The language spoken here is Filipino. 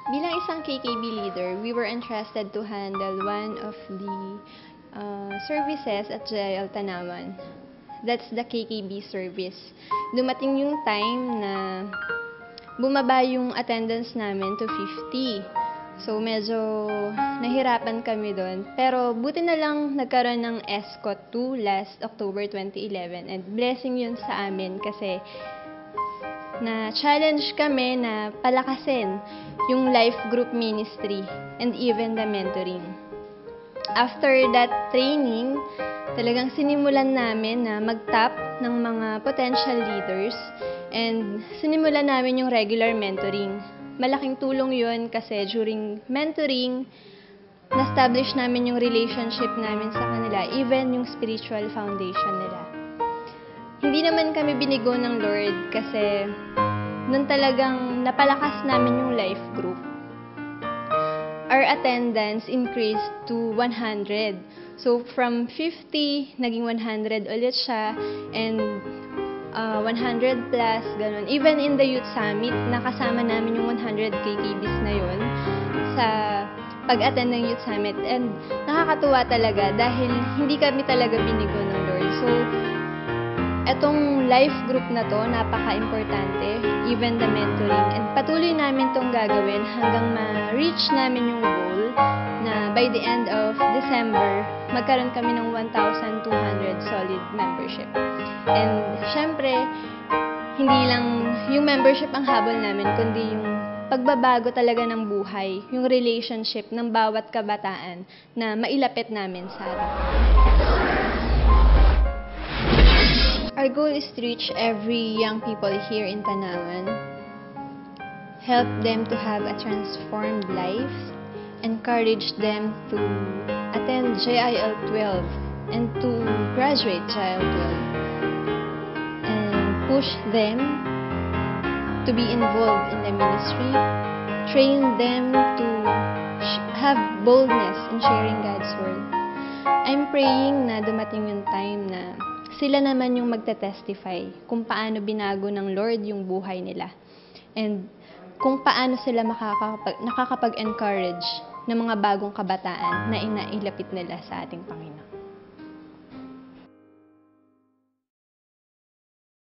Bilang isang KKB leader, we were entrusted to handle one of the services at JIL Tanawan. That's the KKB service. Dumating yung time na bumaba yung attendance namin to 50. So medyo nahirapan kami doon. Pero buti na lang nagkaroon ng ESCOT 2 last October 2011. And blessing yun sa amin kasi na-challenge kami na palakasin yung life group ministry and even the mentoring. After that training, talagang sinimulan namin na mag-tap ng mga potential leaders and sinimulan namin yung regular mentoring. Malaking tulong yun kasi during mentoring, na-establish namin yung relationship namin sa kanila, even yung spiritual foundation nila. Hindi naman kami binigo ng Lord kasi nun talagang napalakas namin yung life group. Our attendance increased to 100. So from 50, naging 100 ulit siya, and 100 plus, ganun. Even in the Youth Summit, nakasama namin yung 100 KKBs na yun sa pag-attend ng Youth Summit. And nakakatuwa talaga dahil hindi kami talaga binigo ng Lord. So, etong life group na to, napaka-importante, even the mentoring. And patuloy namin tong gagawin hanggang ma-reach namin yung goal na by the end of December, magkaroon kami ng 1,200 solid membership. And syempre, hindi lang yung membership ang habol namin, kundi yung pagbabago talaga ng buhay, yung relationship ng bawat kabataan na mailapit namin sa atin. Our goal is to reach every young people here in Tanawan, help them to have a transformed life, encourage them to attend JIL 12 and to graduate JIL 12, and push them to be involved in the ministry, train them to have boldness in sharing God's Word. I'm praying na dumating yung time na sila naman yung magte-testify kung paano binago ng Lord yung buhay nila. And kung paano sila nakakapag-encourage ng mga bagong kabataan na inailapit nila sa ating Panginoon.